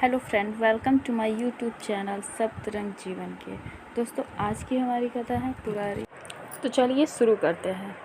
Hello friend, welcome to my YouTube channel Saptarang Jeevan के। दोस्तों, आज की हमारी कथा है पुरारी। तो चलिए शुरू करते हैं।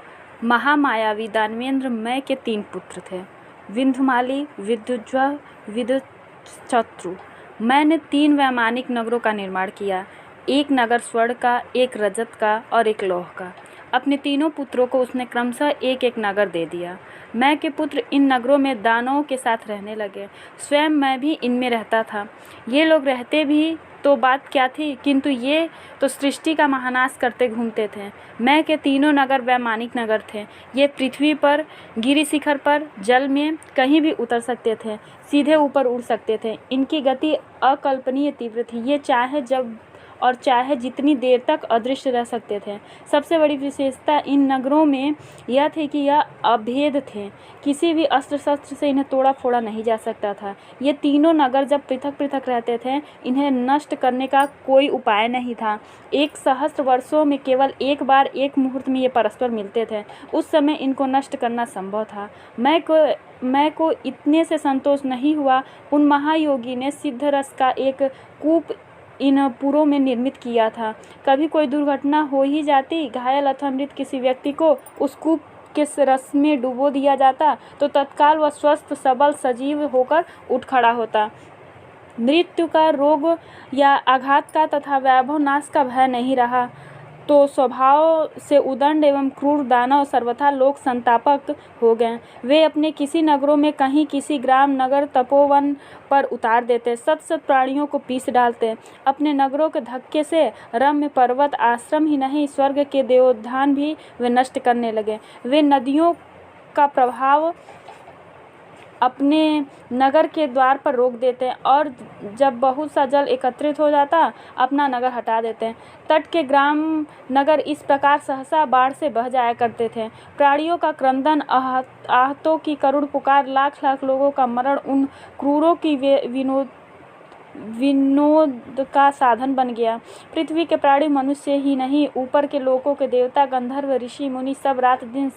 महामायावी दानवेंद्र मय के 3 पुत्र थे, विंध्यमाली, विद्युज्वह, विद्युच्छत्रु। मैंने 3 वैमानिक नगरों का निर्माण किया, एक नगर स्वर्ण का, एक रजत का और एक लौह का। अपने तीनों पुत्रों को उसने क्रमशः एक एक नगर दे दिया। मैं के पुत्र इन नगरों में दानवों के साथ रहने लगे। स्वयं मैं भी इनमें रहता था। ये लोग रहते भी तो बात क्या थी, किंतु ये तो सृष्टि का महानाश करते घूमते थे। मैं के तीनों नगर वैमानिक नगर थे। ये पृथ्वी पर, गिरि शिखर पर, जल में कहीं भी उतर सकते थे, सीधे ऊपर उड़ सकते थे। इनकी गति अकल्पनीय तीव्र थी। ये चाहे जब और चाहे जितनी देर तक अदृश्य रह सकते थे। सबसे बड़ी विशेषता इन नगरों में यह थी कि यह अभेद थे। किसी भी अस्त्र शस्त्र से इन्हें तोड़ा फोड़ा नहीं जा सकता था। ये तीनों नगर जब पृथक पृथक रहते थे, इन्हें नष्ट करने का कोई उपाय नहीं था। 1 सहस्त्र वर्षों में केवल एक बार एक मुहूर्त में ये परस्पर मिलते थे। उस समय इनको नष्ट करना संभव था। मैं को इतने से संतोष नहीं हुआ। उन महायोगी ने सिद्ध रस का एक कूप इन पुरों में निर्मित किया था। कभी कोई दुर्घटना हो ही जाती, घायल अथवा मृत किसी व्यक्ति को उस कूप के रस में डुबो दिया जाता तो तत्काल वह स्वस्थ सबल सजीव होकर उठ खड़ा होता। मृत्यु का, रोग या आघात का तथा वैभव नाश का भय नहीं रहा। तो स्वभाव से उदंड एवं क्रूर दानव सर्वथा लोक संतापक हो गए। वे अपने किसी नगरों में कहीं किसी ग्राम, नगर, तपोवन पर उतार देते, सत प्राणियों को पीस डालते। अपने नगरों के धक्के से रम्य पर्वत, आश्रम ही नहीं, स्वर्ग के देवोद्यान भी वे नष्ट करने लगे। वे नदियों का प्रभाव अपने नगर के द्वार पर रोक देते हैं और जब बहुत सा जल एकत्रित हो जाता, अपना नगर हटा देते हैं। तट के ग्राम, नगर इस प्रकार सहसा बाढ़ से बह जाया करते थे। प्राणियों का क्रंदन, आहतों की करुण पुकार, लाख लाख लोगों का मरण उन क्रूरों की विनोद का साधन बन गया। पृथ्वी के प्राणी मनुष्य ही नहीं, ऊपर के लोकों के देवता, गंधर्व, ऋषि मुनि सब रात दिन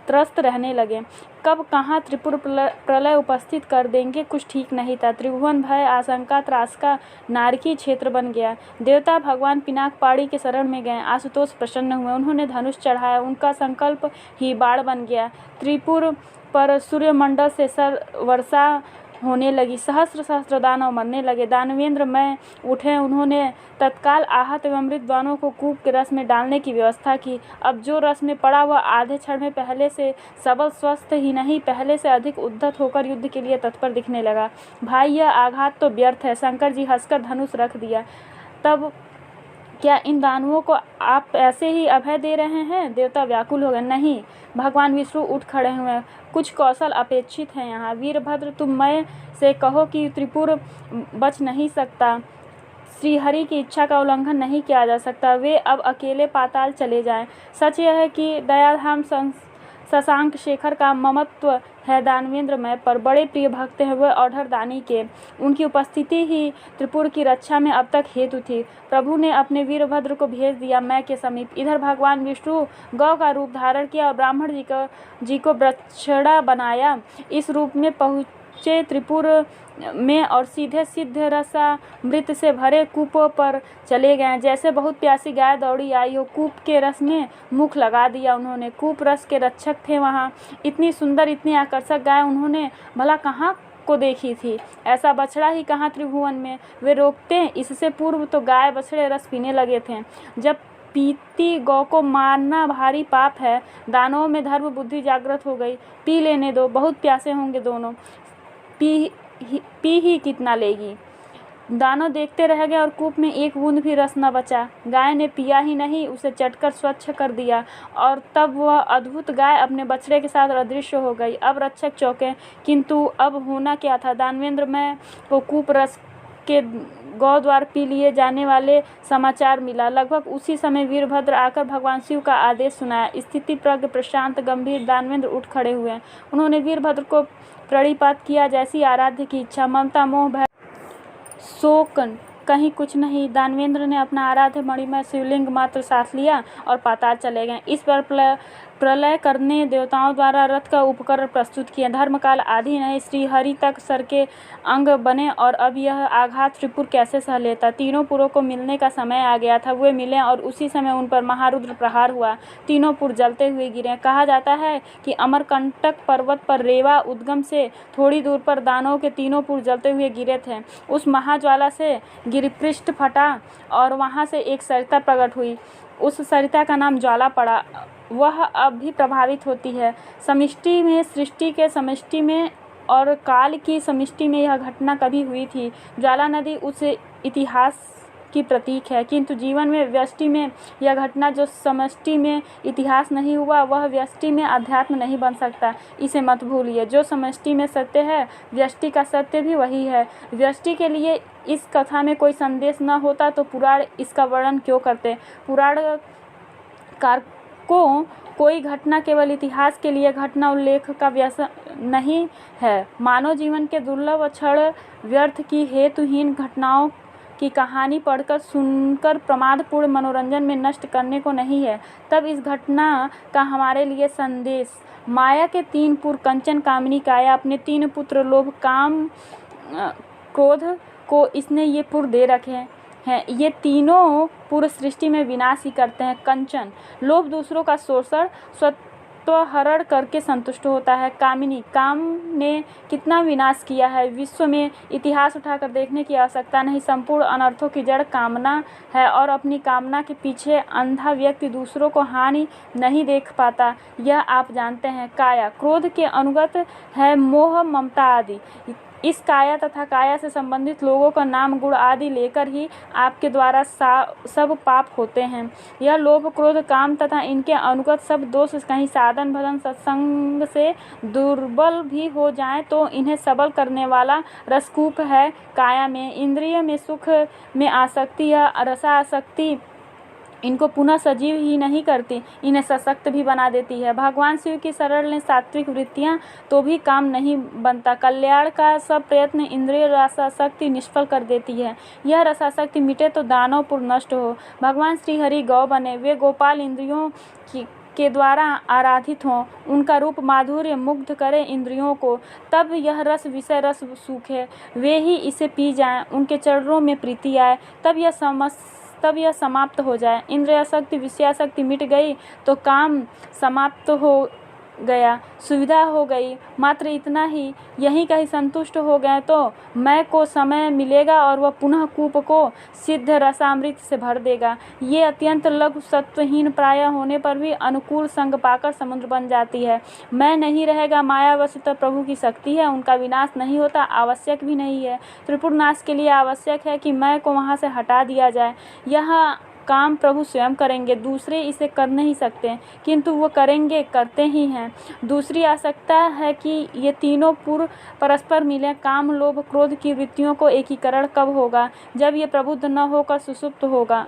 त्रस्त रहने लगे। कब कहाँ त्रिपुर प्रलय उपस्थित कर देंगे, कुछ ठीक नहीं था। त्रिभुवन भय, आशंका, त्रास का नारकी क्षेत्र बन गया। देवता भगवान पिनाकपाणी के शरण में गए। आशुतोष प्रसन्न हुए, उन्होंने धनुष चढ़ाया। उनका संकल्प ही बाण बन गया। त्रिपुर पर सूर्यमंडल से वर्षा होने लगी। सहस्त्र दानव मरने लगे। दानवेंद्र मय उठे। उन्होंने तत्काल आहत एवं मृत दानवों को कूप के रस में डालने की व्यवस्था की। अब जो रस में पड़ा वह आधे क्षण में पहले से सबल, स्वस्थ ही नहीं, पहले से अधिक उद्धत होकर युद्ध के लिए तत्पर दिखने लगा। भाई, यह आघात तो व्यर्थ है। शंकर जी हंसकर धनुष रख दिया। तब क्या इन दानवों को आप ऐसे ही अभय दे रहे हैं? देवता व्याकुल हो गए। नहीं, भगवान विष्णु उठ खड़े हुए। कुछ कौशल अपेक्षित है यहाँ। वीरभद्र, तुम मय से कहो कि त्रिपुर बच नहीं सकता। श्रीहरि की इच्छा का उल्लंघन नहीं किया जा सकता। वे अब अकेले पाताल चले जाएं। सच यह है कि दयाधाम शशांक शेखर का ममत्व है दानवेंद्र मय पर। बड़े प्रिय भक्त हैं वह औढ़र दानी के। उनकी उपस्थिति ही त्रिपुर की रक्षा में अब तक हेतु थी। प्रभु ने अपने वीरभद्र को भेज दिया मय के समीप। इधर भगवान विष्णु गौ का रूप धारण किया और ब्राह्मण जी को बछड़ा बनाया। इस रूप में पहुँचे त्रिपुर में और सीधे सिद्ध रसामृत से भरे कूपों पर चले गए। जैसे बहुत प्यासी गाय दौड़ी आई हो, कूप के रस में मुख लगा दिया उन्होंने। कूप रस के रक्षक थे वहाँ। इतनी सुंदर, इतनी आकर्षक गाय उन्होंने भला कहाँ को देखी थी। ऐसा बछड़ा ही कहाँ त्रिभुवन में। वे रोकते, इससे पूर्व तो गाय बछड़े रस पीने लगे थे। जब पीती गौ को मारना भारी पाप है। दानवों में धर्म बुद्धि जागृत हो गई। पी लेने दो, बहुत प्यासे होंगे दोनों। पी ही कितना लेगी। दानव देखते रह गए और कूप में एक बूंद भी रस न बचा। गाय ने पिया ही नहीं, उसे चटकर स्वच्छ कर दिया और तब वह अद्भुत गाय अपने बछड़े के साथ अदृश्य हो गई। अब रक्षक चौंके, किंतु अब होना क्या था। दानवेंद्र मय को कूप रस के गौ द्वार पी लिए जाने वाले समाचार मिला। लगभग उसी समय वीरभद्र आकर भगवान शिव का आदेश सुनाया। स्थिति प्रज्ञ, प्रशांत, गंभीर दानवेंद्र उठ खड़े हुए। उन्होंने वीरभद्र को प्रणिपात किया, जैसी आराध्य की इच्छा। ममता, मोह, भय, शोक कहीं कुछ नहीं। दानवेंद्र ने अपना आराध्य मणिमय शिवलिंग मात्र साथ लिया और पाताल चले गए। इस पर प्रलय करने देवताओं द्वारा रथ का उपकरण प्रस्तुत किया। धर्मकाल आदि नहीं श्री हरि तक सर के अंग बने और अब यह आघात त्रिपुर कैसे सह लेता। तीनों पुरों को मिलने का समय आ गया था। वे मिले और उसी समय उन पर महारुद्र प्रहार हुआ। तीनों पुर जलते हुए गिरे। कहा जाता है कि अमरकंटक पर्वत पर रेवा उद्गम से थोड़ी दूर पर दानवों के तीनों पुर जलते हुए गिरे थे। उस महाज्वाला से गिरिपृष्ठ फटा और वहां से एक सरिता प्रकट हुई। उस सरिता का नाम ज्वाला पड़ा। वह अब भी प्रभावित होती है। समष्टि में, सृष्टि के समष्टि में और काल की समष्टि में यह घटना कभी हुई थी। ज्वाला नदी उस इतिहास की प्रतीक है, किंतु जीवन में व्यष्टि में यह घटना जो समष्टि में इतिहास नहीं हुआ वह व्यष्टि में अध्यात्म नहीं बन सकता। इसे मत भूलिए। जो समष्टि में सत्य है व्यष्टि का सत्य भी वही है। व्यष्टि के लिए इस कथा में कोई संदेश न होता तो पुराण इसका वर्णन क्यों करते। पुराणकार को कोई घटना केवल इतिहास के लिए घटना उल्लेख का व्यसन नहीं है। मानव जीवन के दुर्लभ क्षण व्यर्थ की हेतुहीन घटनाओं की कहानी पढ़कर सुनकर प्रमादपूर्ण मनोरंजन में नष्ट करने को नहीं है। तब इस घटना का हमारे लिए संदेश। माया के 3 पुर कंचन, कामिनी, काया, अपने 3 पुत्र लोभ, काम, क्रोध को इसने ये पुर दे रखे हैं। ये तीनों पुर सृष्टि में विनाश ही करते हैं। कंचन, लोभ दूसरों का शोषण स्वत्वहरण करके संतुष्ट होता है। कामिनी, काम ने कितना विनाश किया है। विश्व में इतिहास उठाकर देखने की आवश्यकता नहीं। संपूर्ण अनर्थों की जड़ कामना है और अपनी कामना के पीछे अंधा व्यक्ति दूसरों को हानि नहीं देख पाता, यह आप जानते हैं। काया, क्रोध के अनुगत है मोह, ममता आदि। इस काया तथा काया से संबंधित लोगों का नाम, गुण आदि लेकर ही आपके द्वारा सब पाप होते हैं। यह लोभ, क्रोध, काम तथा इनके अनुगत सब दोष कहीं साधन भजन सत्संग से दुर्बल भी हो जाएं तो इन्हें सबल करने वाला रसकूप है काया में। इंद्रिय में सुख में आसक्ति या रसासक्ति इनको पुनः सजीव ही नहीं करती, इन्हें सशक्त भी बना देती है। भगवान शिव की सरल ने सात्विक वृत्तियां तो भी काम नहीं बनता। कल्याण का सब प्रयत्न इंद्रिय रसासक्ति निष्फल कर देती है। यह रसासक्ति मिटे तो दानवपुर नष्ट हो। भगवान श्री हरि गौ बने, वे गोपाल इंद्रियों के द्वारा आराधित हों, उनका रूप माधुर्य मुग्ध करे इंद्रियों को, तब यह रस विषय रस सूखे, वे ही इसे पी जाएं, उनके चरणों में प्रीति आए, तब यह समाप्त हो जाए। इंद्रियासक्ति विषयासक्ति मिट गई तो काम समाप्त हो गया, सुविधा हो गई, मात्र इतना ही। यहीं कहीं संतुष्ट हो गए तो मैं को समय मिलेगा और वह पुनः कूप को सिद्ध रसामृत से भर देगा। ये अत्यंत लघु सत्वहीन प्राय होने पर भी अनुकूल संग पाकर समुद्र बन जाती है। मैं नहीं रहेगा, माया वस्तुतः प्रभु की शक्ति है, उनका विनाश नहीं होता, आवश्यक भी नहीं है। त्रिपुर नाश के लिए आवश्यक है कि मैं को वहाँ से हटा दिया जाए। यह काम प्रभु स्वयं करेंगे, दूसरे इसे कर नहीं सकते, किंतु वो करेंगे, करते ही हैं। दूसरी आवश्यकता है कि ये तीनों पुर परस्पर मिले। काम, लोभ, क्रोध की वृत्तियों को एकीकरण कब होगा? जब ये प्रबुद्ध न होकर सुसुप्त होगा।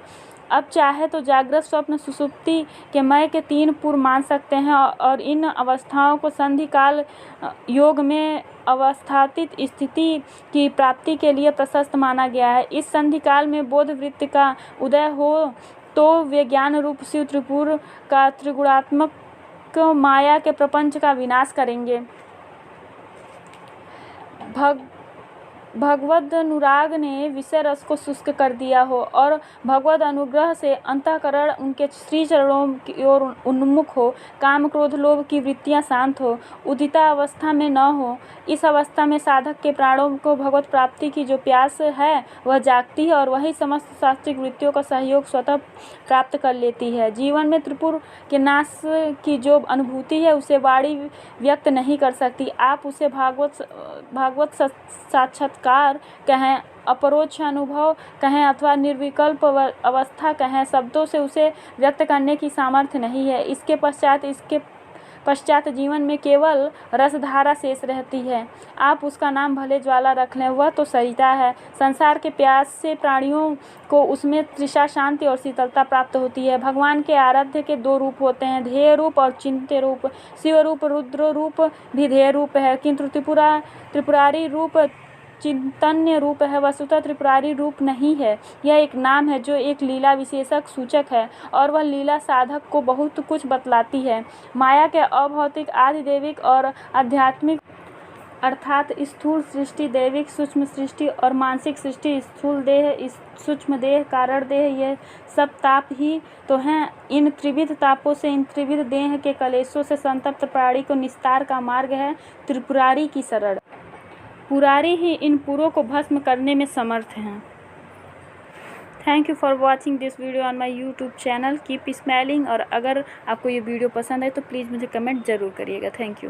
अब चाहे तो जागृत, स्वप्न, सुसुप्ति के मय के 3 पुर मान सकते हैं और इन अवस्थाओं को संधि काल योग में अवस्थातित स्थिति की प्राप्ति के लिए प्रशस्त माना गया है। इस संधि काल में बोध वृत्ति का उदय हो तो वे ज्ञान रूप शिव त्रिपुर का त्रिगुणात्मक माया के प्रपंच का विनाश करेंगे। भगवद अनुराग ने विषय रस को शुष्क कर दिया हो और भगवद अनुग्रह से अंतःकरण उनके श्री चरणों की ओर उन्मुख हो। काम, क्रोध, लोभ की वृत्तियां शांत हो, उदिता अवस्था में न हो। इस अवस्था में साधक के प्राणों को भगवत प्राप्ति की जो प्यास है वह जागती है और वही समस्त सात्विक वृत्तियों का सहयोग स्वतः प्राप्त कर लेती है। जीवन में त्रिपुर के नाश की जो अनुभूति है उसे वाणी व्यक्त नहीं कर सकती। आप उसे भागवत साक्षात्कार कहें, अपरोक्ष अनुभव कहें अथवा निर्विकल्प अवस्था कहें, शब्दों से उसे व्यक्त करने की सामर्थ्य नहीं है। इसके पश्चात जीवन में केवल रसधारा शेष रहती है। आप उसका नाम भले ज्वाला रख लें, वह तो सरिता है। संसार के प्यास से प्राणियों को उसमें तृषा, शांति और शीतलता प्राप्त होती है। भगवान के आराध्य के 2 रूप होते हैं, ध्येय रूप और चिंत्य रूप। शिव रूप, रुद्र रूप भी ध्येय रूप है, किंतु त्रिपुरारी रूप चिंतन्य रूप है, वस्तुतः त्रिपुरारी रूप नहीं है। यह एक नाम है जो एक लीला विशेषक सूचक है और वह लीला साधक को बहुत कुछ बतलाती है। माया के अभौतिक, आदि दैविक और आध्यात्मिक अर्थात स्थूल सृष्टि, दैविक सूक्ष्म सृष्टि और मानसिक सृष्टि, स्थूल देह, सूक्ष्म देह, कारण देह, ये सब ताप ही तो हैं। इन त्रिविध तापों से, इन त्रिविध देह के कलेशों से संतप्त प्राणी को निस्तार का मार्ग है त्रिपुरारी की शरण। पुरारी ही इन पुरों को भस्म करने में समर्थ हैं। Thank you for watching this video on my YouTube channel. Keep smiling. और अगर आपको ये वीडियो पसंद है तो प्लीज़ मुझे कमेंट ज़रूर करिएगा। Thank you.